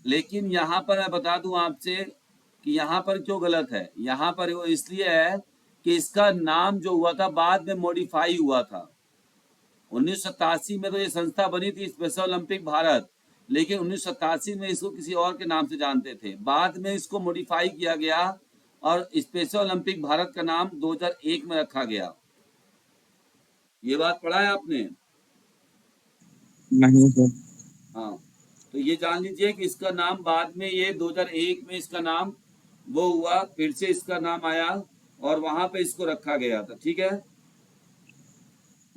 लेकिन यहाँ पर मैं बता दूं आपसे कि यहाँ पर क्यों गलत है। यहाँ पर वो इसलिए है कि इसका नाम जो हुआ था बाद में मॉडिफाई हुआ था। 1987 में तो ये संस्था बनी थी स्पेशल ओलंपिक भारत, लेकिन 1987 में इसको किसी और के नाम से जानते थे। बाद में इसको मॉडिफाई किया गया और स्पेशल ओलंपिक भारत का नाम 2001 में रखा गया। ये बात पढ़ा है आपने? नहीं सर। हाँ, तो ये जान लीजिए कि इसका नाम बाद में ये 2001 में इसका नाम वो हुआ, फिर से इसका नाम आया और वहां पे इसको रखा गया था। ठीक है,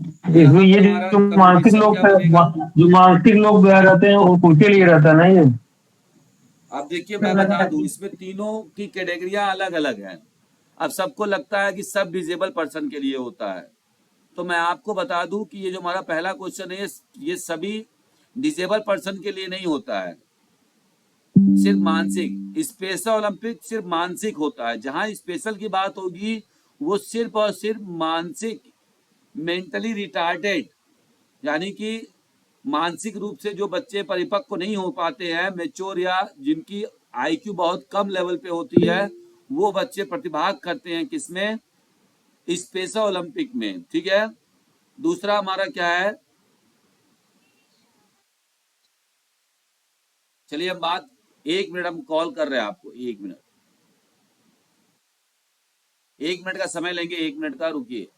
तो इसमें यहाँ ये पर हमारा जो मानसिक कंक्लूजन लोग क्या बनेगा? जो मानसिक लोग रहते हैं उनके लिए रहता है ना ये। अब देखिए मैं बता दूं, इसमें तीनों की कैटेगरियां अलग अलग हैं। अब सबको लगता है कि सब डिजेबल पर्सन के लिए होता है, तो मैं आपको बता दूं कि ये जो हमारा पहला क्वेश्चन है ये सभी डिजेबल पर्सन के लिए नहीं होता है, सिर्फ मानसिक। स्पेशल ओलंपिक सिर्फ मानसिक होता है। जहां स्पेशल की बात होगी वो सिर्फ और सिर्फ मानसिक, मेंटली रिटार्डेड, यानी कि मानसिक रूप से जो बच्चे परिपक्व नहीं हो पाते हैं, मेच्योर, या जिनकी आईक्यू बहुत कम लेवल पे होती है, वो बच्चे प्रतिभाग करते हैं किसमें? स्पेशल ओलंपिक में। ठीक है, दूसरा हमारा क्या है? चलिए हम बात, 1 मिनट, हम कॉल कर रहे हैं आपको, 1 मिनट, 1 मिनट का समय लेंगे, 1 मिनट का, रुकिए।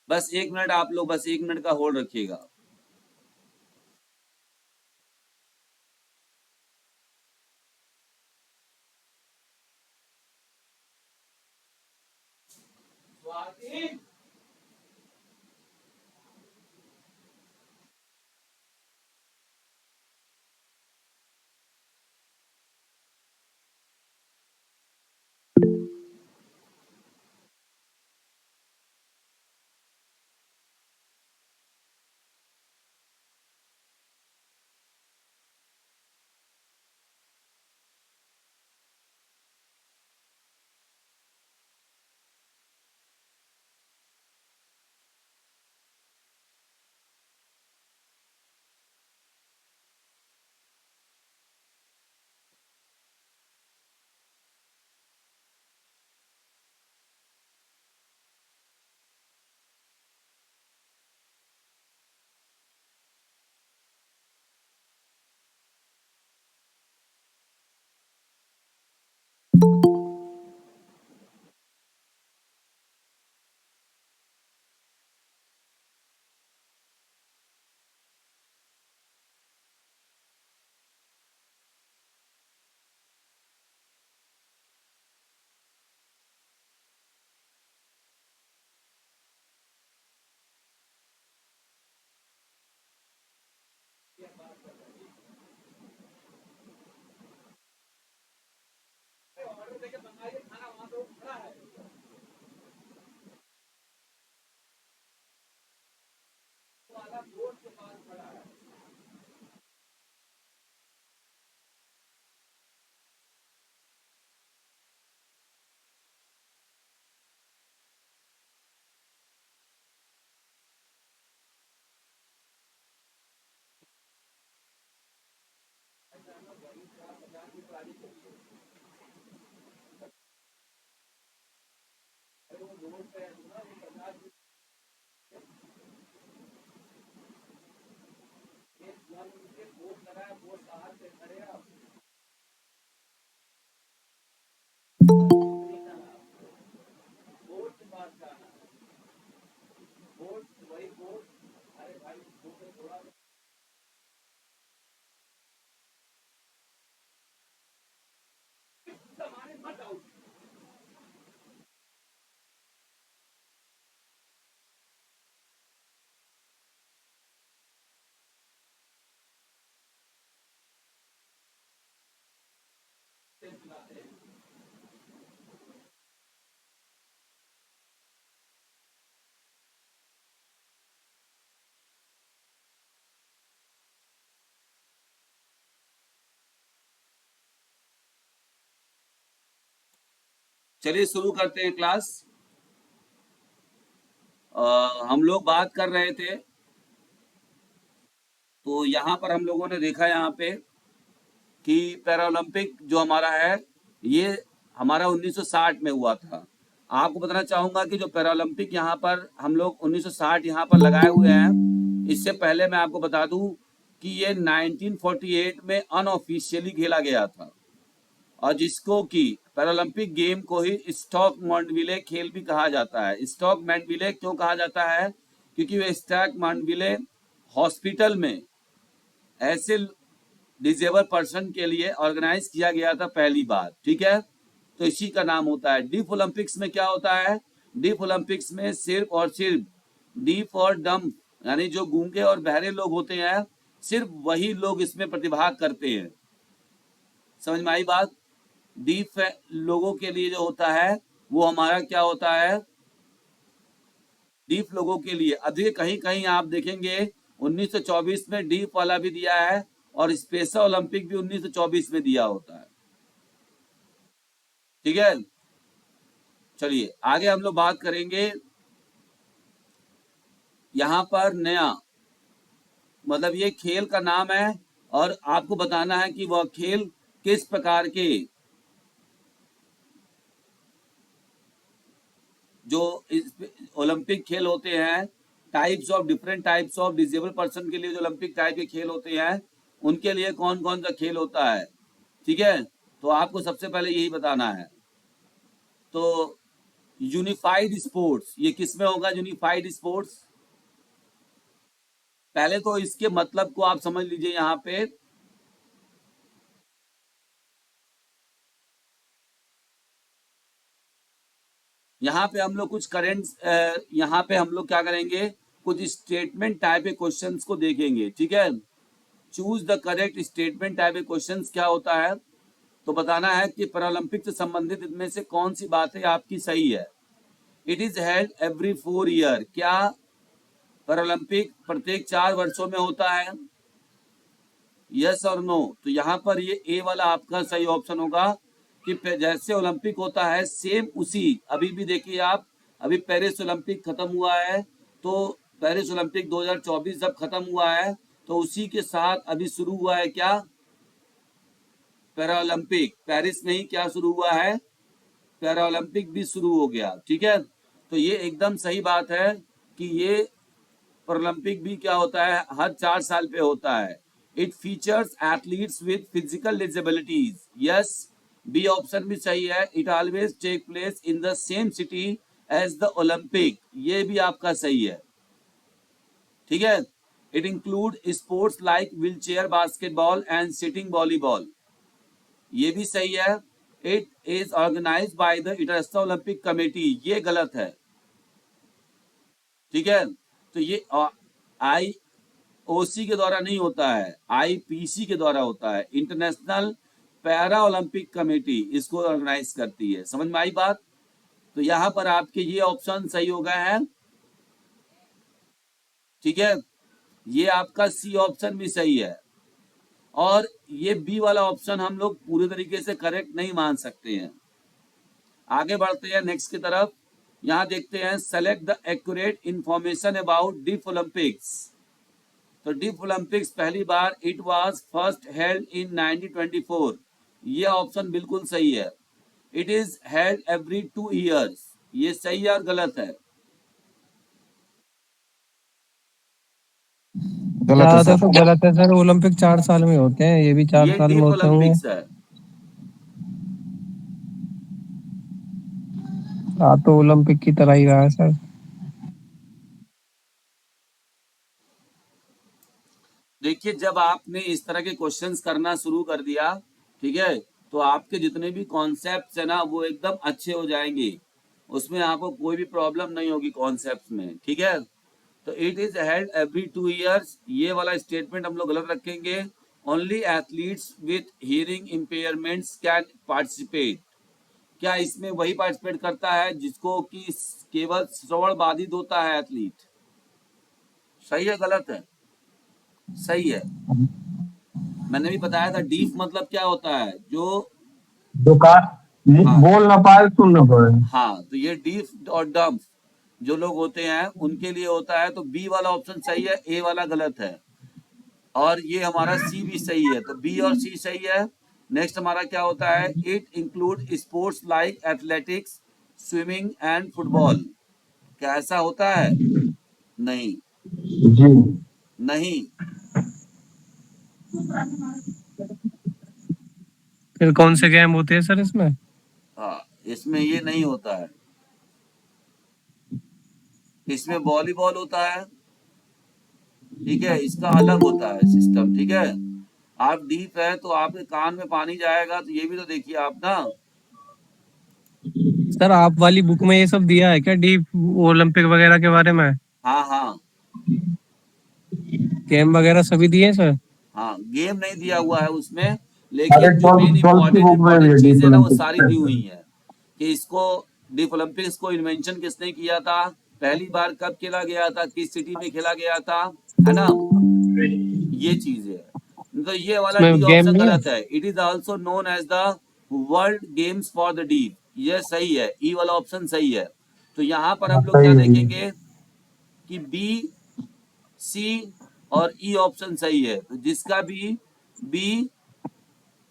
बस 1 मिनट, आप लोग बस 1 मिनट का होल्ड रखिएगा। चलिए शुरू करते हैं क्लास। हम लोग बात कर रहे थे, तो यहाँ पर हम लोगों ने देखा यहाँ पे कि पैरालंपिक जो हमारा है ये हमारा 1960 में हुआ था। आपको बताना चाहूंगा कि जो पैरालंपिक यहाँ पर हम लोग 1960 यहाँ पर लगाए हुए हैं, इससे पहले मैं आपको बता दूं कि ये 1948 में अनऑफिशियली खेला गया था, और जिसको कि पैरालंपिक गेम को ही स्टॉक मांडविले खेल भी कहा जाता है। स्टॉक मांडविले क्यों कहा जाता है? क्योंकि वे स्टॉक मांडविले हॉस्पिटल में ऐसे डिजेबल पर्सन के लिए ऑर्गेनाइज किया गया था पहली बार, ठीक है। तो इसी का नाम होता है। डीफ ओलंपिक्स में क्या होता है? डीफ ओलंपिक्स में सिर्फ और सिर्फ डीफ और डम, यानी जो गूंगे और बहरे लोग होते हैं, सिर्फ वही लोग इसमें प्रतिभाग करते हैं। समझ में आई बात? डीफ लोगों के लिए जो होता है वो हमारा क्या होता है? डीफ लोगों के लिए। अभी कहीं कहीं आप देखेंगे 1924 में डीफ वाला भी दिया है, और स्पेशल ओलंपिक भी 1924 में दिया होता है, ठीक है। चलिए आगे हम लोग बात करेंगे। यहाँ पर नया मतलब ये खेल का नाम है, और आपको बताना है कि वह खेल किस प्रकार के जो ओलंपिक खेल होते हैं, types of different types of disable person के लिए जो ओलंपिक टाइप के खेल होते हैं, उनके लिए कौन कौन सा खेल होता है, ठीक है। तो आपको सबसे पहले यही बताना है। तो यूनिफाइड स्पोर्ट्स ये किसमें होगा? यूनिफाइड स्पोर्ट्स, पहले तो इसके मतलब को आप समझ लीजिए। यहाँ पे हम लोग कुछ करेंट, यहाँ पे हम लोग क्या करेंगे, कुछ स्टेटमेंट टाइप के क्वेश्चंस को देखेंगे, ठीक है। Choose the correct statement type के क्वेश्चंस क्या होता है, तो बताना है कि पैरालंपिक से संबंधित इनमें से कौन सी बातें आपकी सही है। It is held every 4 year, क्या पैरालंपिक प्रत्येक 4 वर्षों में होता है? यस और नो। तो यहाँ पर ये ए वाला आपका सही ऑप्शन होगा कि जैसे ओलंपिक होता है सेम उसी, अभी भी देखिए आप, अभी पेरिस ओलंपिक खत्म हुआ है, तो पेरिस ओलंपिक 2024 जब खत्म हुआ है, तो उसी के साथ अभी शुरू हुआ है क्या? पैरालंपिक। पेरिस में ही क्या शुरू हुआ है? पैरालंपिक भी शुरू हो गया, ठीक है। तो ये एकदम सही बात है कि ये पैरालंपिक भी क्या होता है, हर 4 साल पे होता है। It features athletes with physical disabilities, yes. B option भी सही है। It always take place in the same city as the Olympic, ये भी आपका सही है, ठीक है। It include sports like wheel chair basketball and sitting volleyball, ये भी सही है। It is organised by the International Olympic Committee, ये गलत है, ठीक है। तो ये IOC के द्वारा नहीं होता है, IPC के द्वारा होता है। इंटरनेशनल पैरा ओलंपिक कमेटी इसको ऑर्गेनाइज करती है। समझ में आई बात? तो यहाँ पर आपके ये ऑप्शन सही हो गए हैं, ठीक है। ये आपका सी ऑप्शन भी सही है, और ये बी वाला ऑप्शन हम लोग पूरे तरीके से करेक्ट नहीं मान सकते हैं। आगे बढ़ते हैं नेक्स्ट की तरफ। यहाँ देखते हैं select the accurate information about deaf Olympics. तो डीफ ओलंपिक्स पहली बार it was first held in 1924, ये ऑप्शन बिल्कुल सही है। It is held every 2 years, ये सही है और गलत है? गलत है ज्यादा सर। तो गलत है सर, ओलंपिक 4 साल में होते हैं, ये भी 4 साल में डीफ होते होंगे। ओलंपिक्स है। हाँ, तो ओलंपिक की तरह ही रहा है सर। देखिए जब आपने इस तरह के क्वेश्चंस करना शुरू कर दिया, ठीक है, तो आपके जितने भी कॉन्सेप्ट्स है ना वो एकदम अच्छे हो जाएंगे, उसमें आपको कोई भी प्रॉब्लम नहीं होगी कॉन्सेप्ट्स में, ठीक है। तो it is held every 2 years, ये वाला स्टेटमेंट हम लोग गलत रखेंगे। Only athletes with hearing impairments can participate, क्या इसमें वही पार्टिसिपेट करता है जिसको कि केवल श्रवण बाधित होता है एथलीट? सही है गलत है? सही है। मैंने भी बताया था डीफ मतलब क्या होता है, जो जो कान हाँ बोल ना पाए सुन ना पाए। हाँ, तो ये डीफ और डम्फ जो लोग होते हैं उनके लिए होता है। तो बी वाला ऑप्शन सही है, ए वाला गलत है, और ये हमारा सी भी सही है। तो बी और सी सही है। नेक्स्ट हमारा क्या होता है, it include sports like athletics, swimming and football. क्या ऐसा होता है? नहीं। जी। नहीं। फिर कौन से गेम होते हैं सर इसमें? हाँ, इसमें ये नहीं होता है। इसमें वॉलीबॉल होता है, ठीक है, इसका अलग होता है सिस्टम, ठीक है। आप डीप है तो आपके कान में पानी जाएगा, तो ये भी तो देखिए आप ना। सर आप वाली बुक में ये सब दिया है क्या, डीप ओलंपिक वगैरह के बारे में? हाँ हाँ गेम वगैरह सभी दिए हैं सर? हाँ, गेम नहीं दिया हुआ है उसमें, अरे लेकिन जो मेन ट्वेल्थ की इम्पोर्टेंट बुक में भी इम्पोर्टेंट है डीप चीजें ना वो सारी दी हुई ओलंपिक। हैं। कि इसको डीप ओलंपिक्स को इन्वेंशन किसने किया था, पहली बार कब खेला गया था, किस सिटी में खेला गया था, है ना, ये चीज है। तो ये वाला डी इसमें गेम ऑप्शन नहीं है? गलत है। It is also known as the world games for the deaf, ये सही है, ई वाला ऑप्शन सही है। तो यहाँ पर हम लोग क्या सही है जी। देखेंगे कि बी, सी और ई ऑप्शन सही है। तो जिसका भी बी,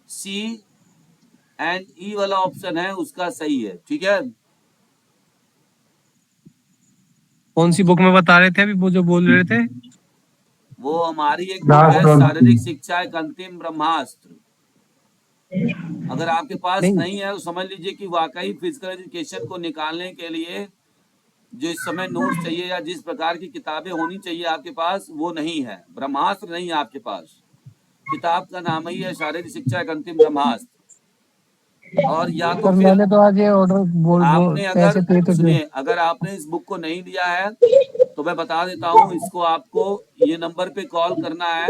सी एंड ई वाला ऑप्शन है उसका सही है, ठीक है। कौन सी बुक में बता रहे थे अभी वो जो बोल रहे थे? वो हमारी एक बुक क्लास है, ट्वेल्थ की। शारीरिक शिक्षा एक अंतिम ब्रह्मास्त्र। अगर आपके पास नहीं नहीं है तो समझ लीजिए कि वाकई फिजिकल एजुकेशन को निकालने के लिए जो इस समय नोट्स चाहिए या जिस प्रकार की किताबें होनी चाहिए आपके पास, वो नहीं है, ब्रह्मास्त्र नहीं है आपके पास। किताब का नाम ही है शारीरिक शिक्षा एक अंतिम ब्रह्मास्त्र। और या तो सर फिर मैंने तो आज ये ऑर्डर आपने अगर, पैसे पे तो किए। सुनिए, अगर आपने इस बुक को नहीं लिया है तो मैं बता देता हूँ, इसको आपको ये नंबर पे कॉल करना है,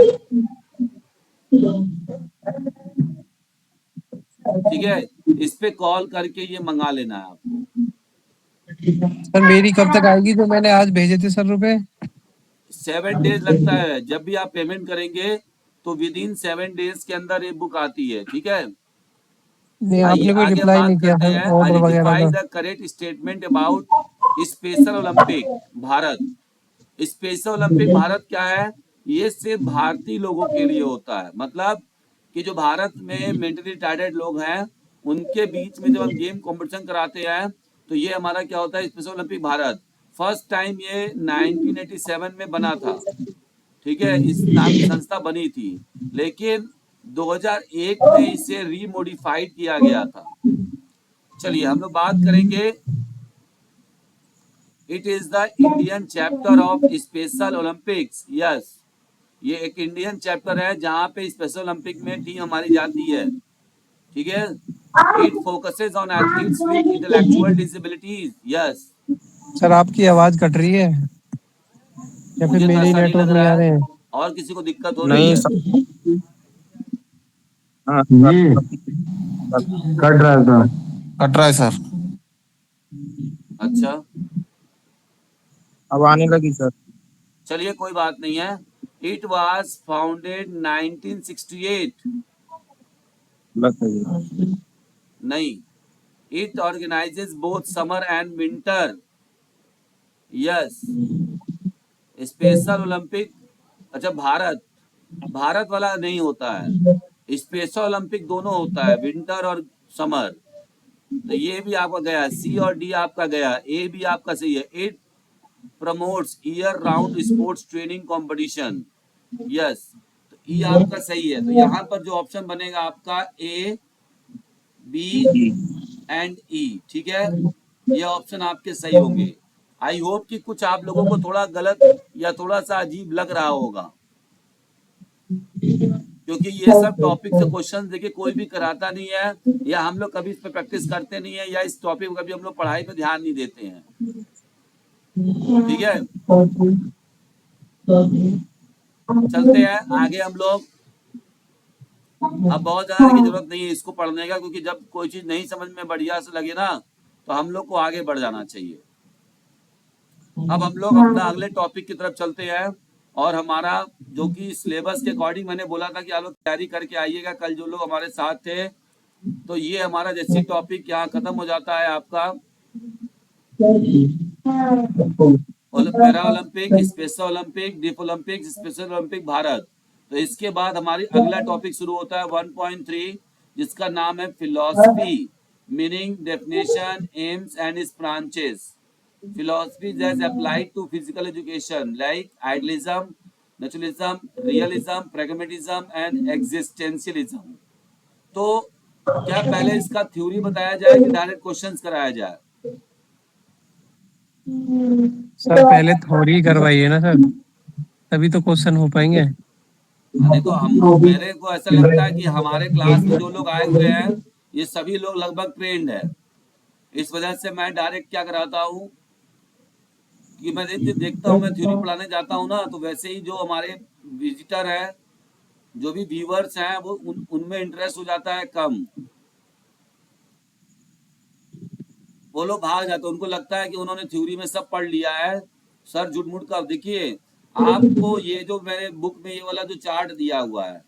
ठीक है। इस पे कॉल करके ये मंगा लेना है आपको। सर मेरी कब तक आएगी जो मैंने आज भेजे थे सर रुपए? 7 डेज लगता है, जब भी आप पेमेंट करेंगे तो विद इन 7 डेज के अंदर ये बुक आती है, ठीक है। नहीं आइए आपने कोई आगे हम रिप्लाई बात नहीं किया करते सर हैं, ऑर्डर वगैरह आइडेंटिफाई का। The correct statement about special Olympic Bharat. Special Olympic Bharat क्या है, ये सिर्फ भारतीय लोगों के लिए होता है। मतलब कि जो भारत में मेंटली रिटार्डेड लोग हैं उनके बीच में जब हम गेम कंपटीशन कराते हैं तो ये हमारा क्या होता है, special Olympic Bharat. First time ये 1987 में बना था, ठीक है, इस नाम की संस्था बनी थी। लेकिन 2001 में इसे रीमोडिफाइड किया गया था। चलिए हम लोग बात करेंगे, it is the Indian chapter of special Olympics. Yes, ये एक इंडियन चैप्टर है जहाँ पे स्पेशल ओलंपिक में टीम हमारी जाती है, ठीक है। It focuses on athletes with intellectual disabilities. Yes. Sir आपकी आवाज कट रही है या फिर मुझे तो मेरे ही ऐसा नहीं नेटवर्क लग नहीं रहा आ है, रहे हैं? और किसी को दिक्कत हो रही नहीं है? सर। हाँ जी कट रहा था। कट रहा है सर। अच्छा, अब आने लगी सर। चलिए कोई बात नहीं है। It was founded 1968। लग गई। नहीं, it organises both summer and winter. Yes, special Olympic. अच्छा, भारत, भारत वाला नहीं होता है, स्पेशल ओलंपिक दोनों होता है, विंटर और समर। तो ये भी आपका गया, सी और डी आपका गया, ए भी आपका सही है। It promotes year round sports training competition. Yes, तो ई आपका सही है। तो यहाँ पर जो ऑप्शन बनेगा आपका ए, बी एंड ई, ठीक है, ये ऑप्शन आपके सही होंगे। आई होप कि कुछ आप लोगों को थोड़ा गलत या थोड़ा सा अजीब लग रहा होगा, क्योंकि ये सब टॉपिक से क्वेश्चन देखिए कोई भी कराता नहीं है, या हम लोग कभी इस पे प्रैक्टिस करते नहीं है, या इस टॉपिक को कभी हम लोग पढ़ाई पे ध्यान नहीं देते हैं, ठीक है। चलते हैं आगे हम लोग। अब बहुत ज्यादा की जरूरत नहीं है इसको पढ़ने का, क्योंकि जब कोई चीज नहीं समझ में बढ़िया से लगे ना तो हम लोग को आगे बढ़ जाना चाहिए। अब हम लोग अपना अगले टॉपिक की तरफ चलते हैं, और हमारा जो कि सिलेबस के अकॉर्डिंग मैंने बोला था कि आप लोग तैयारी करके आइएगा। कल जो लोग हमारे साथ थे तो ये हमारा जैसे टॉपिक यहाँ खत्म हो जाता है आपका para Olympic, special Olympic, deep Olympic, special Olympic Bharat. तो इसके बाद हमारी अगला टॉपिक शुरू होता है 1.3, जिसका नाम है philosophy, meaning, definition, aims and its branches. Philosophy as applied to physical education like idealism, naturalism, realism, pragmatism and existentialism. तो क्या पहले इसका थ्योरी बताया जाए कि डायरेक्ट क्वेश्चंस कराया जाए? सर पहले थ्योरी करवाइए ना सर, तभी तो क्वेश्चन हो पाएंगे। देखो, हम मेरे को ऐसा लगता है कि हमारे क्लास में जो लोग आए हुए हैं ये सभी लोग लगभग ट्रेंड है। इस वजह से मैं डायरेक्ट क्या कराता हूँ कि मैं देखता हूँ, मैं थ्योरी पढ़ाने जाता हूँ ना, तो वैसे ही जो हमारे विजिटर है, जो भी व्यूअर्स हैं, वो उनमें इंटरेस्ट हो जाता है कम। वो लोग भाग जाते हैं, उनको लगता है कि उन्होंने थ्योरी में सब पढ़ लिया है। सर झूठ मूठ का देखिए, आपको ये जो मेरे बुक में ये वाला जो चार्ट दिया हुआ है,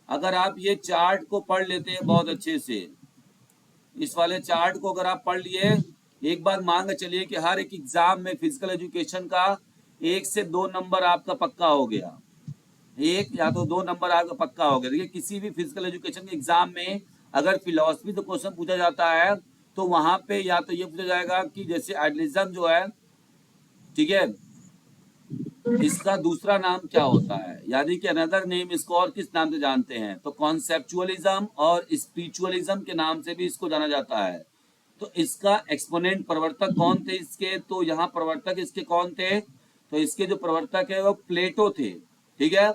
अगर आप ये चार्ट को पढ़ लेते हैं बहुत अच्छे से, इस वाले चार्ट को अगर आप पढ़ लिए, एक बात मान के चलिए कि हर एक एग्जाम में फिजिकल एजुकेशन का 1 से 2 नंबर आपका पक्का हो गया। 1 या तो 2 नंबर आपका पक्का हो गया। देखिए, किसी भी फिजिकल एजुकेशन के एग्जाम में अगर फिलोसफी तो क्वेश्चन पूछा जाता है, तो वहां पे या तो ये पूछा जाएगा कि जैसे आइडियलिज्म जो है, ठीक है, इसका दूसरा नाम क्या होता है, यानी कि अनदर नेम इसको और किस नाम से जानते हैं, तो कॉन्सेप्चुअलिज्म और स्पिरिचुअलिज्म के नाम से भी इसको जाना जाता है। तो इसका एक्सपोनेंट प्रवर्तक कौन थे इसके, तो यहाँ प्रवर्तक इसके कौन थे, तो इसके जो प्रवर्तक है वो प्लेटो थे, ठीक है।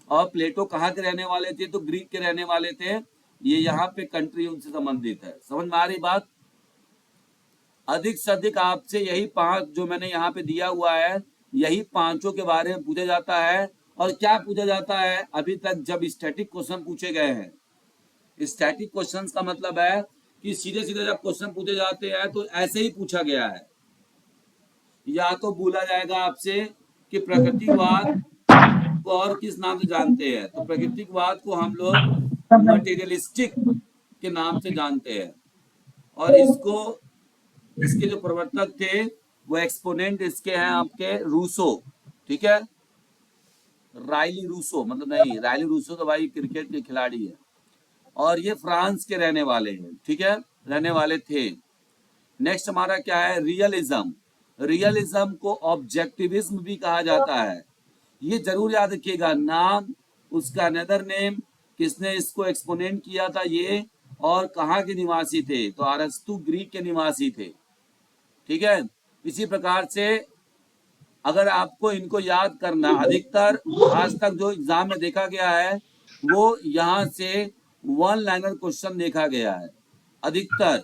और प्लेटो कहाँ के रहने वाले थे, तो ग्रीक के रहने वाले थे। ये यहाँ पे कंट्री उनसे संबंधित है। समझ में आ रही बात? अधिक से अधिक आपसे यही 5 जो मैंने यहाँ पे दिया हुआ है, यही 5 के बारे में पूछा जाता है। और क्या पूछा जाता है अभी तक, जब स्टैटिक क्वेश्चन पूछे गए हैं, स्टैटिक क्वेश्चंस का मतलब है कि सीधे सीधे जब क्वेश्चन पूछे जाते हैं तो ऐसे ही पूछा गया है। या तो बोला जाएगा आपसे कि प्रकृतिवाद को और किस नाम से जानते हैं, तो प्रकृतिवाद को हम लोग मटेरियलिस्टिक के नाम से जानते हैं। और इसको, इसके जो प्रवर्तक थे वो एक्सपोनेंट इसके हैं आपके रूसो, ठीक है। रायली रूसो, मतलब नहीं, रायली रूसो तो भाई क्रिकेट के खिलाड़ी है, और ये फ्रांस के रहने वाले हैं, ठीक है, रहने वाले थे। नेक्स्ट हमारा क्या है, रियलिज्म। रियलिज्म को ऑब्जेक्टिविज्म भी कहा जाता है। ये जरूर याद रखिएगा, नाम, उसका अनदर नेम, किसने इसको एक्सपोनेंट किया था ये, और कहाँ के निवासी थे, तो अरस्तु ग्रीक के निवासी थे, ठीक है। इसी प्रकार से अगर आपको इनको याद करना, अधिकतर आज तक जो एग्जाम में देखा गया है वो यहाँ से 1 लाइनर क्वेश्चन देखा गया है अधिकतर।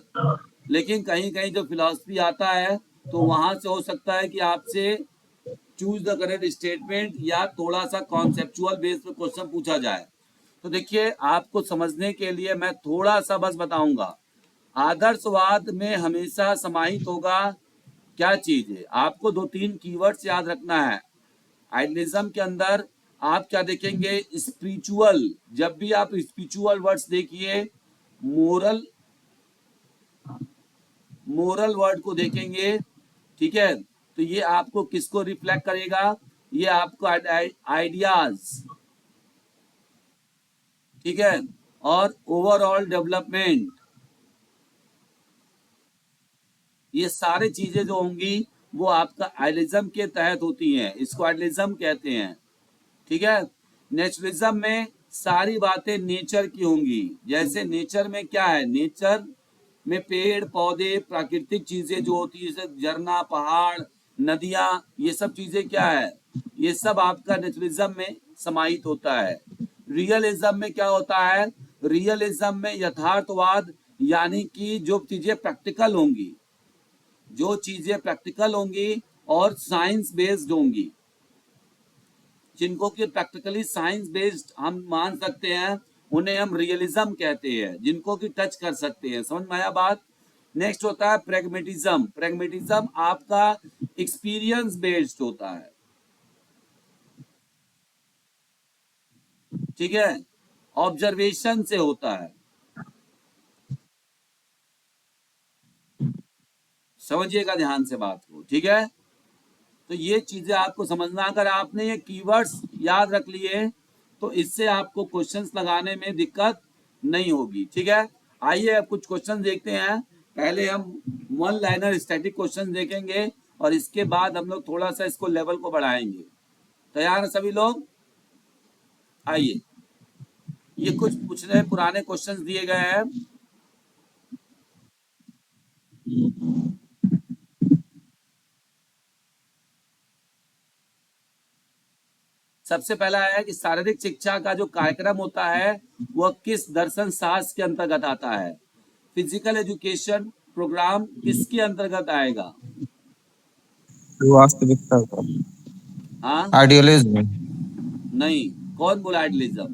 लेकिन कहीं कहीं जो फिलॉसफी आता है तो वहां से हो सकता है कि आपसे चूज द करेक्ट स्टेटमेंट या थोड़ा सा कॉन्सेप्चुअल बेस पे क्वेश्चन पूछा जाए। तो देखिए, आपको समझने के लिए मैं थोड़ा सा बस बताऊंगा। आदर्शवाद में हमेशा समाहित होगा क्या चीज है, आपको 2-3 कीवर्ड्स याद रखना है। आइडियलिज्म के अंदर आप क्या देखेंगे, स्पिरिचुअल। जब भी आप स्पिरिचुअल वर्ड्स देखिए, मोरल, मोरल वर्ड को देखेंगे, ठीक है, तो ये आपको किसको रिफ्लेक्ट करेगा, ये आपको आइडियाज, ठीक है, और ओवरऑल डेवलपमेंट, ये सारी चीजें जो होंगी वो आपका आइडियलिज्म के तहत होती हैं, इसको आइडियलिज्म कहते हैं, ठीक है। नेचुरलिज्म में सारी बातें नेचर की होंगी। जैसे नेचर में क्या है, नेचर में पेड़ पौधे, प्राकृतिक चीजें जो होती है, जैसे झरना, पहाड़, नदियां, ये सब चीजें क्या है, ये सब आपका नेचुरलिज्म में समाहित होता है। रियलिज्म में क्या होता है, रियलिज्म में यथार्थवाद, यानी कि जो चीजें प्रैक्टिकल होंगी, जो चीजें प्रैक्टिकल होंगी और साइंस बेस्ड होंगी, जिनको कि प्रैक्टिकली साइंस बेस्ड हम मान सकते हैं, उन्हें हम रियलिज्म कहते हैं, जिनको कि टच कर सकते हैं। समझ में आया बात? नेक्स्ट होता है प्रेगमेटिज्म। प्रेगमेटिज्म आपका एक्सपीरियंस बेस्ड होता है, ठीक है, ऑब्जर्वेशन से होता है। समझिएगा ध्यान से बात को, ठीक है। तो ये चीजें आपको समझना, अगर आपने ये कीवर्ड्स याद रख लिए तो इससे आपको क्वेश्चंस लगाने में दिक्कत नहीं होगी, ठीक है। आइए अब कुछ क्वेश्चन देखते हैं। पहले हम वन लाइनर स्टैटिक क्वेश्चन देखेंगे और इसके बाद हम लोग थोड़ा सा इसको लेवल को बढ़ाएंगे। तैयार है सभी लोग? आइए, ये कुछ पिछले पुराने क्वेश्चंस दिए गए हैं। सबसे पहला है कि शारीरिक शिक्षा का जो कार्यक्रम होता है वह किस दर्शन शास्त्र के अंतर्गत आता है? फिजिकल एजुकेशन प्रोग्राम किसके अंतर्गत आएगा? वास्तविकता का हाँ, आइडियलिज्म। नहीं, कौन बोला आइडियलिज्म?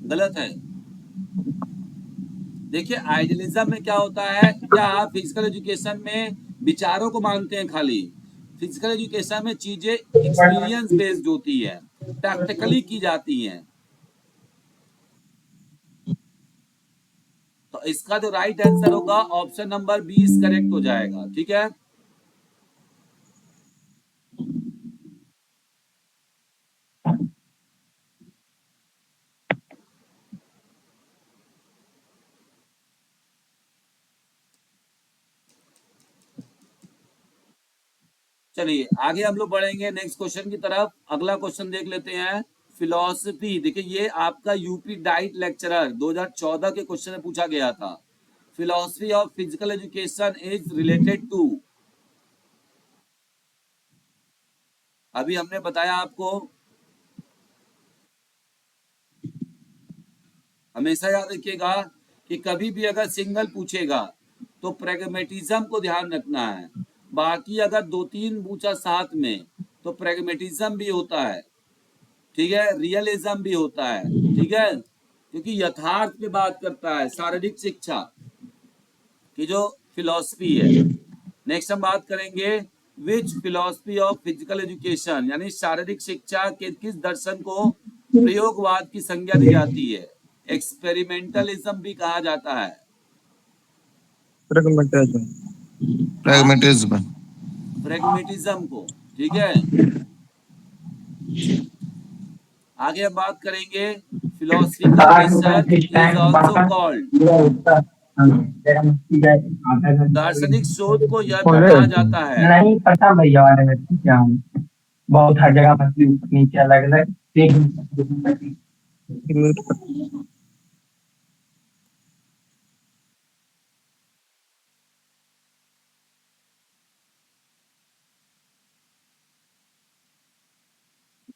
गलत है। देखिए, आइडियलिज्म में क्या होता है, क्या आप फिजिकल एजुकेशन में विचारों को मानते हैं खाली? फिजिकल एजुकेशन में चीजें एक्सपीरियंस बेस्ड होती है, प्रैक्टिकली की जाती हैं। तो इसका जो राइट आंसर होगा ऑप्शन नंबर 20 करेक्ट हो जाएगा, ठीक है। चलिए आगे हम लोग बढ़ेंगे नेक्स्ट क्वेश्चन की तरफ। अगला क्वेश्चन देख लेते हैं। फिलॉसफी, देखिए ये आपका यूपी डाइट लेक्चरर 2014 के क्वेश्चन में पूछा गया था। Philosophy of physical education is related to, अभी हमने बताया आपको, हमेशा याद रखिएगा कि कभी भी अगर सिंगल पूछेगा तो प्रैग्मेटिज्म को ध्यान रखना है। बाकी अगर दो तीन पूछा साथ में तो प्रैग्मेटिज्म भी होता है, ठीक है, रियलिज्म भी होता है, ठीक है, क्योंकि यथार्थ पे बात करता है शारीरिक शिक्षा की जो फिलॉसफी है। नेक्स्ट हम बात करेंगे विच फिलॉसफी ऑफ फिजिकल एजुकेशन, यानी शारीरिक शिक्षा के किस दर्शन को प्रयोगवाद की संज्ञा दी जाती है? एक्सपेरिमेंटलिज्म भी कहा जाता है। प्रैग्मेटिज्म। हाँ, प्रैग्मेटिज्म। प्रेगमेटिज्म को, ठीक है। आगे हम बात करेंगे philosophical research is also called, दार्शनिक शोध को यह भी कहा जाता है। नहीं पता भैया वाले में क्या हूँ, बहुत हर जगह मछली नीचे अलग अलग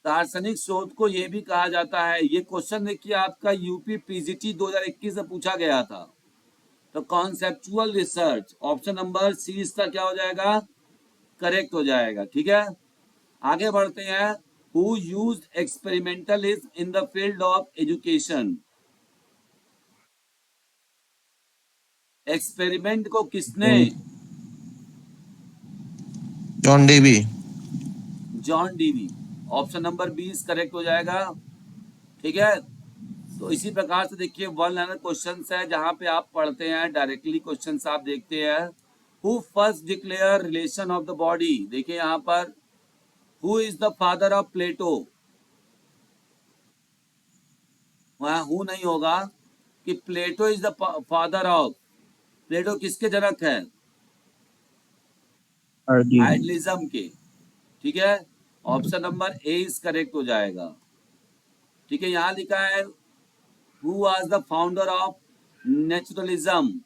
दार्शनिक शोध को यह भी कहा जाता है। ये क्वेश्चन देखिए आपका यूपी पीजीटी 2021 में पूछा गया था। तो conceptual research option number C इसका क्या हो जाएगा? करेक्ट हो जाएगा, ठीक है। आगे बढ़ते हैं। Who used experimentalism in the field of education, experiment को किसने? John Dewey. John Dewey, option number 20 correct हो जाएगा, ठीक है। तो इसी प्रकार से देखिए वन लाइनर क्वेश्चन है जहां पे आप पढ़ते हैं, डायरेक्टली क्वेश्चन आप देखते हैं। Who first declare relation of the body, देखिए यहाँ पर who is the father of Plato, वहां हु नहीं होगा कि Plato is the father of, Plato किसके जनक है? आइडियलिज्म के, ठीक है। Option number A is correct हो जाएगा, ठीक है। यहां लिखा है who was the founder of naturalism,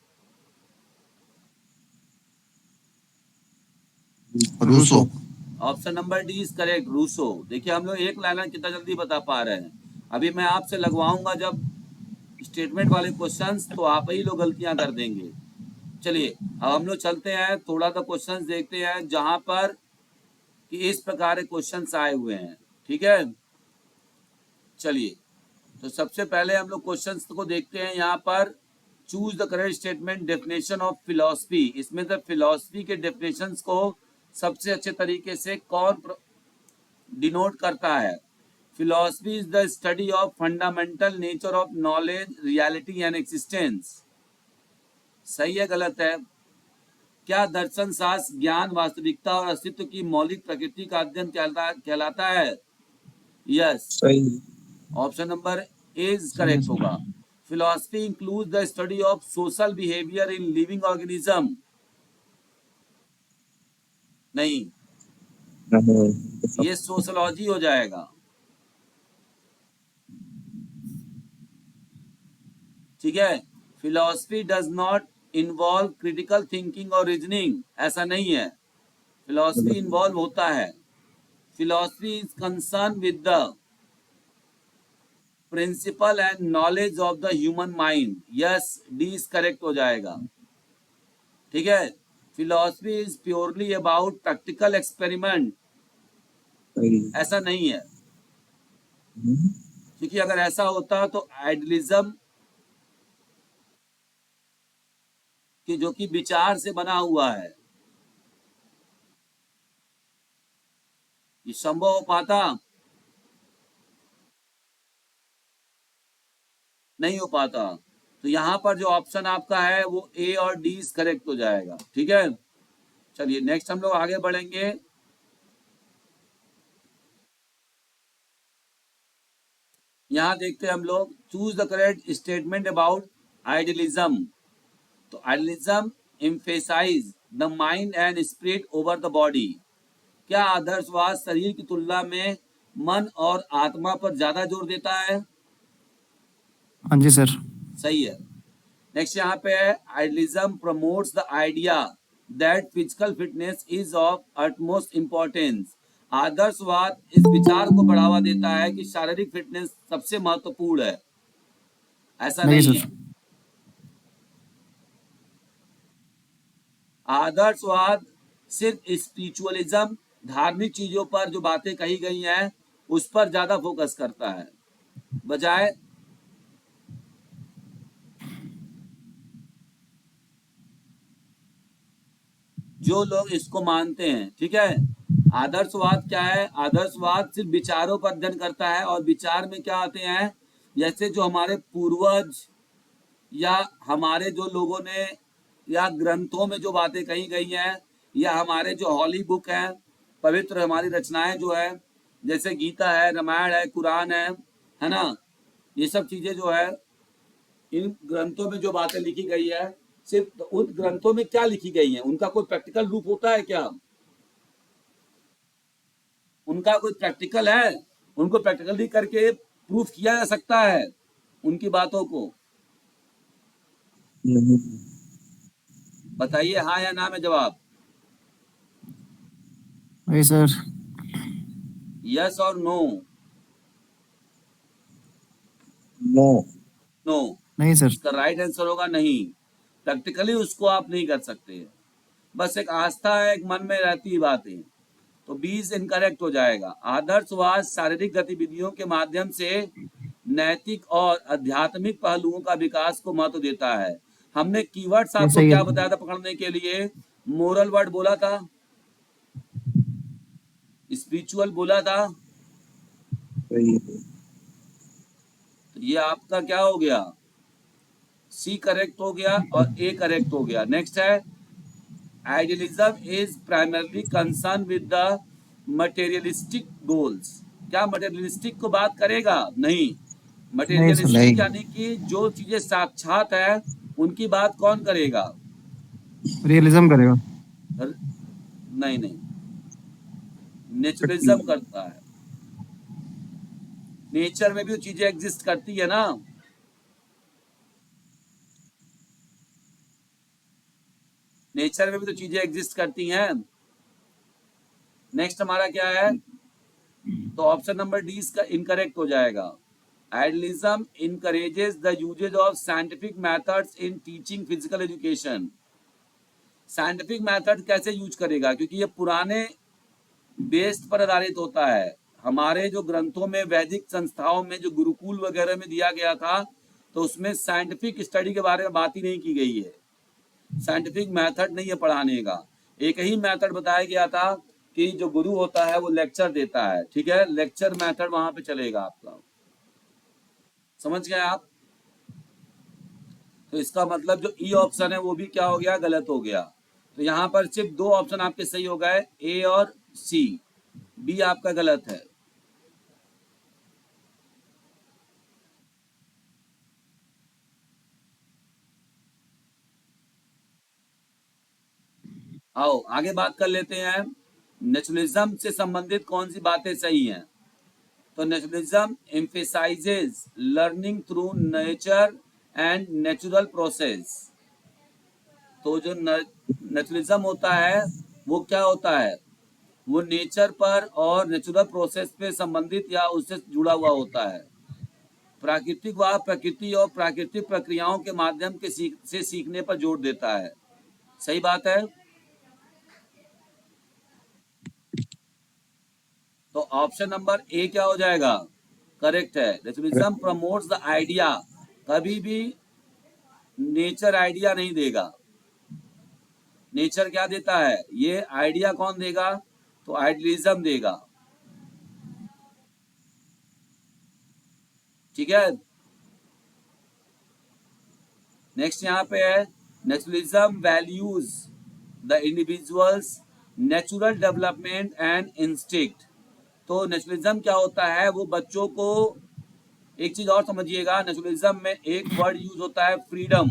Rousseau. Option number D is correct, Rousseau. देखिए हम लोग एक लाइनर कितना जल्दी बता पा रहे हैं। अभी मैं आपसे लगवाऊंगा जब स्टेटमेंट वाले क्वेश्चंस तो आप ही लोग गलतियां कर देंगे। चलिए अब हम लोग चलते हैं, थोड़ा सा क्वेश्चंस देखते हैं जहां पर कि इस प्रकार के क्वेश्चंस आए हुए हैं, ठीक है। चलिए तो सबसे पहले हम लोग क्वेश्चंस को देखते हैं। यहाँ पर choose the correct statement, definition of philosophy, इसमें से फिलॉसफी के डेफिनेशंस को सबसे अच्छे तरीके से कौन डिनोट करता है? Philosophy is the study of fundamental nature of knowledge, reality and existence. सही है गलत है? क्या दर्शन शास्त्र ज्ञान वास्तविकता और अस्तित्व की मौलिक प्रकृति का अध्ययन कहलाता है? यस, सही। Option number A is correct होगा। Philosophy include the study of social behaviour in living organism. नहीं, ये सोशलॉजी हो जाएगा। ठीक है, philosophy does not involve critical thinking और रीजनिंग, ऐसा नहीं है। फिलोसफी इन्वॉल्व होता है। Philosophy is concern with the principle and knowledge of the human mind. Yes, D is correct हो जाएगा। ठीक है, philosophy is purely about practical experiment, ऐसा नहीं है। क्योंकि अगर ऐसा होता तो आइडियलिज्म कि जो कि विचार से बना हुआ है, ये संभव हो पाता? नहीं हो पाता। तो यहाँ पर जो ऑप्शन आपका है वो ए और डी इज करेक्ट हो जाएगा। ठीक है, चलिए नेक्स्ट हम लोग आगे बढ़ेंगे। यहाँ देखते हैं हम लोग, choose the correct statement about idealism. तो idealism emphasise the mind and spirit over the body. क्या आदर्शवाद शरीर की तुलना में मन और आत्मा पर ज्यादा जोर देता है? हाँ जी सर। सही है। नेक्स्ट यहाँ पे है, idealism promotes the idea that physical fitness is of utmost importance. आदर्शवाद इस विचार को बढ़ावा देता है कि शारीरिक फिटनेस सबसे महत्वपूर्ण है, ऐसा नहीं है। आदर्शवाद सिर्फ स्पिरिचुअलिज्म, धार्मिक चीजों पर जो बातें कही गई हैं उस पर ज्यादा फोकस करता है, बजाय जो लोग इसको मानते हैं। ठीक है, आदर्शवाद क्या है? आदर्शवाद सिर्फ विचारों पर अध्ययन करता है, और विचार में क्या आते हैं, जैसे जो हमारे पूर्वज या हमारे जो लोगों ने या ग्रंथों में जो बातें कही गई हैं, या हमारे जो हॉली बुक है, पवित्र हमारी रचनाएं जो है, जैसे गीता है, रामायण है, कुरान है ना, ये सब चीजें जो है, इन ग्रंथों में जो बातें लिखी गई है, सिर्फ उन ग्रंथों में क्या लिखी गई है, उनका कोई प्रैक्टिकल रूप होता है क्या? उनका कोई प्रैक्टिकल है? उनको प्रैक्टिकली करके प्रूफ किया जा सकता है उनकी बातों को? बताइए हाँ या ना में जवाब। नहीं सर। यस और नो? नो। नो नहीं सर। इसका राइट आंसर होगा नहीं। प्रैक्टिकली उसको आप नहीं कर सकते, बस एक आस्था है, एक मन में रहती बातें। तो 20 इनकरेक्ट हो जाएगा। आदर्शवाद शारीरिक गतिविधियों के माध्यम से नैतिक और आध्यात्मिक पहलुओं का विकास को महत्व देता है। हमने कीवर्ड्स आपको सही है। क्या बताया था पकड़ने के लिए? मोरल वर्ड बोला था, स्पिरिचुअल बोला था। सही। तो ये आपका क्या हो गया? सी करेक्ट हो गया और ए करेक्ट हो गया। नेक्स्ट है, idealism is primarily concern with the materialistic goals. क्या मटेरियलिस्टिक को बात करेगा? नहीं। मटेरियलिस्टिक नहीं। यानी कि जो चीजें साक्षात है उनकी बात कौन करेगा? रियलिज्म करेगा। नहीं नहीं, नेचुरलिज्म करता है। नेचर में भी चीजें एग्जिस्ट करती है ना। नेचर में भी तो चीजें एग्जिस्ट करती हैं। नेक्स्ट हमारा क्या है? तो ऑप्शन नंबर डी इसका इनकरेक्ट हो जाएगा। Idealism encourages the uses of scientific methods in teaching physical education. Scientific method कैसे यूज करेगा? क्योंकि ये पुराने बेस्ड पर आधारित होता है। हमारे जो ग्रंथों में, वैदिक संस्थाओं में, जो गुरुकुल वगैरह में दिया गया था, तो उसमें साइंटिफिक स्टडी के बारे में बात ही नहीं की गई है। साइंटिफिक मेथड नहीं है पढ़ाने का। एक ही मेथड बताया गया था कि जो गुरु होता है वो लेक्चर देता है। ठीक है, लेक्चर मेथड वहां पे चलेगा आपका। समझ गए आप? तो इसका मतलब जो ई ऑप्शन है वो भी क्या हो गया? गलत हो गया। तो यहाँ पर सिर्फ 2 ऑप्शन आपके सही हो गए, ए और सी, बी आपका गलत है। आओ आगे बात कर लेते हैं, नेचुरलिज्म से संबंधित कौन सी बातें सही हैं। तो naturalism emphasises learning through nature and natural process. तो जो नेचुरलिज्म होता है वो क्या होता है, वो नेचर पर और नेचुरल प्रोसेस पे संबंधित या उससे जुड़ा हुआ होता है। प्राकृतिक व प्रकृति और प्राकृतिक प्रक्रियाओं के माध्यम के से सीखने पर जोर देता है। सही बात है। तो ऑप्शन नंबर ए क्या हो जाएगा, करेक्ट है। नेचुरलिज्म प्रमोट्स द आइडिया, कभी भी नेचर आइडिया नहीं देगा। नेचर क्या देता है, ये आइडिया कौन देगा, तो आइडियलिज्म देगा। ठीक है। नेक्स्ट यहाँ पे है, naturalism values the individuals natural development and instinct. तो नेचुरलिज्म क्या होता है, वो बच्चों को, एक चीज और समझिएगा, नेचुरलिज्म में एक वर्ड यूज होता है फ्रीडम।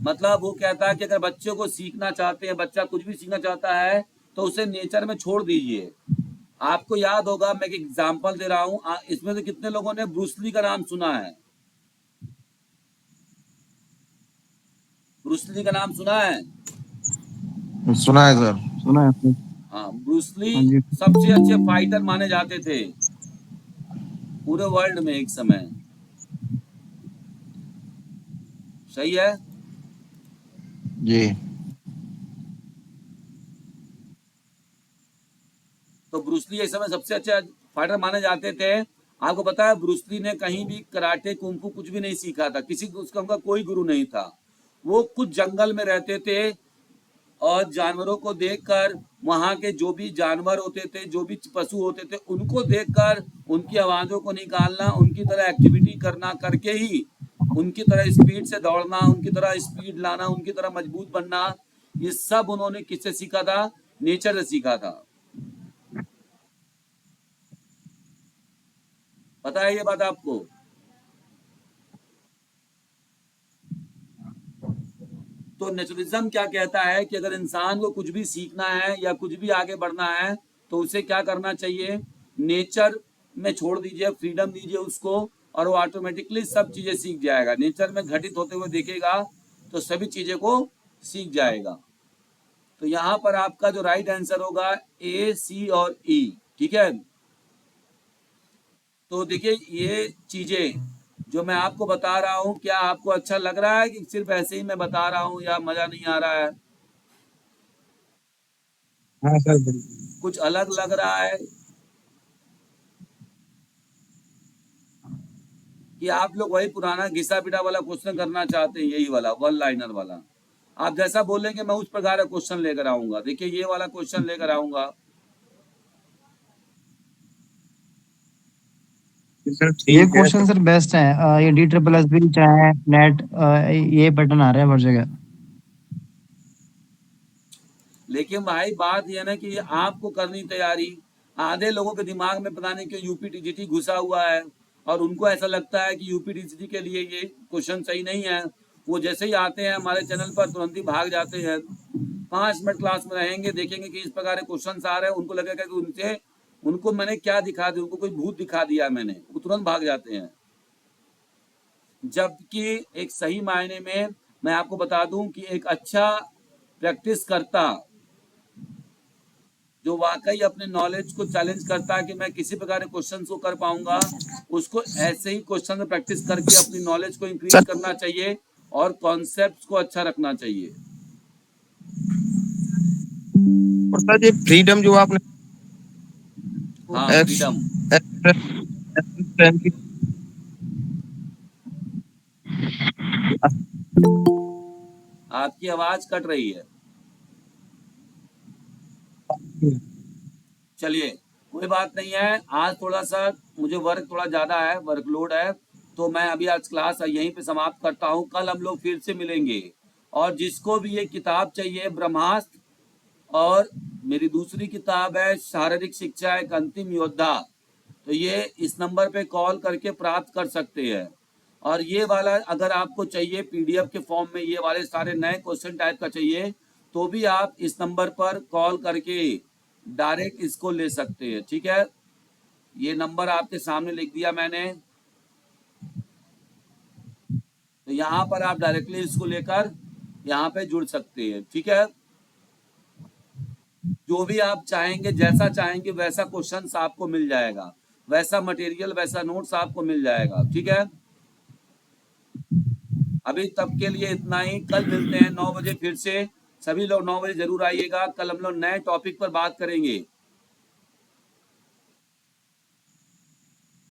मतलब वो कहता है कि अगर बच्चों को सीखना चाहते हैं, बच्चा कुछ भी सीखना चाहता है तो उसे नेचर में छोड़ दीजिए। आपको याद होगा, मैं एक एग्जांपल दे रहा हूं, इसमें से कितने लोगों ने ब्रूसली का नाम सुना है, ब्रूसली का नाम सुना है? सुना है सर, सुना है। हाँ, ब्रूसली हाँ जी। सबसे अच्छे फाइटर माने जाते थे पूरे वर्ल्ड में एक समय। सही है जी। तो ब्रूसली इस समय सबसे अच्छे फाइटर माने जाते थे। आपको पता है ब्रूसली ने कहीं भी कराटे कुंफू कुछ भी नहीं सीखा था, किसी को उसका उनका कोई गुरु नहीं था। वो कुछ जंगल में रहते थे और जानवरों को देखकर, वहां के जो भी जानवर होते थे, जो भी पशु होते थे, उनको देखकर उनकी आवाजों को निकालना, उनकी तरह एक्टिविटी करना, करके ही उनकी तरह स्पीड से दौड़ना, उनकी तरह स्पीड लाना, उनकी तरह मजबूत बनना, ये सब उन्होंने किससे सीखा था, नेचर से सीखा था। पता है ये बात आपको? तो नेचुरलिज्म क्या कहता है कि अगर इंसान को कुछ भी सीखना है या कुछ भी आगे बढ़ना है तो उसे क्या करना चाहिए, नेचर में छोड़ दीजिए, फ्रीडम दीजिए उसको, और वो ऑटोमेटिकली सब चीजें सीख जाएगा। नेचर में घटित होते हुए देखेगा तो सभी चीजें को सीख जाएगा। तो यहाँ पर आपका जो राइट आंसर होगा ए, सी और ई। ठीक है। तो देखिए ये चीजें जो मैं आपको बता रहा हूँ, क्या आपको अच्छा लग रहा है कि सिर्फ ऐसे ही मैं बता रहा हूँ, या मजा नहीं आ रहा है? हाँ सर, बिल्कुल। कुछ अलग लग रहा है कि आप लोग वही पुराना घिसा पिटा वाला क्वेश्चन करना चाहते हैं, यही वाला वन लाइनर वाला? आप जैसा बोलेंगे मैं उस प्रकार का क्वेश्चन लेकर आऊंगा। देखिए ये वाला क्वेश्चन लेकर आऊंगा। सर ये ठीक है। क्वेश्चन सर बेस्ट है। ये डी ट्रिपल एस भी चाहे नेट, ये पैटर्न आ रहा है हर जगह। लेकिन भाई बात यह ना कि आपको करनी तैयारी। आधे लोगों के दिमाग में पता नहीं क्यों यूपीटीजीटी घुसा हुआ है और उनको ऐसा लगता है कि यूपीटीजीटी के लिए ये क्वेश्चन सही नहीं है। वो जैसे ही आते हैं हमारे चैनल पर तुरंत ही भाग जाते हैं। 5 मिनट क्लास में रहेंगे, देखेंगे कि इस प्रकार के क्वेश्चन आ रहे हैं, उनको लगेगा कि उनसे उनको मैंने क्या दिखा दिया, उनको कोई भूत दिखा दिया मैंने, वो तुरंत भाग जाते हैं। जबकि एक सही मायने में मैं आपको बता दूं कि एक अच्छा प्रैक्टिस करता, जो वाकई अपने नॉलेज को चैलेंज करता है कि मैं किसी प्रकार के क्वेश्चन को कर पाऊंगा, उसको ऐसे ही क्वेश्चन में प्रैक्टिस करके अपनी नॉलेज को इंक्रीज करना चाहिए और कॉन्सेप्ट्स को अच्छा रखना चाहिए। और सर ये फ्रीडम जो आपने हाँ, फ्रीडम। आपकी आवाज कट रही है। चलिए कोई बात नहीं है, आज थोड़ा सा मुझे वर्क थोड़ा ज़्यादा है, वर्कलोड है, तो मैं अभी आज क्लास यहीं पे समाप्त करता हूँ। कल हम लोग फिर से मिलेंगे और जिसको भी ये किताब चाहिए ब्रह्मास्त्र, और मेरी दूसरी किताब है शारीरिक शिक्षा एक अंतिम योद्धा, तो ये इस नंबर पे कॉल करके प्राप्त कर सकते हैं। और ये वाला अगर आपको चाहिए पीडीएफ के फॉर्म में, ये वाले सारे नए क्वेश्चन टाइप का चाहिए, तो भी आप इस नंबर पर कॉल करके डायरेक्ट इसको ले सकते हैं। ठीक है, ये नंबर आपके सामने लिख दिया मैंने, तो यहाँ पर आप डायरेक्टली इसको लेकर यहाँ पे जुड़ सकते हैं। ठीक है, जो भी आप चाहेंगे, जैसा चाहेंगे वैसा क्वेश्चंस आपको मिल जाएगा, वैसा मटेरियल, वैसा नोट्स आपको मिल जाएगा। ठीक है, अभी तब के लिए इतना ही। कल मिलते हैं 9 बजे फिर से। सभी लोग 9 बजे जरूर आइएगा। कल हम लोग नए टॉपिक पर बात करेंगे।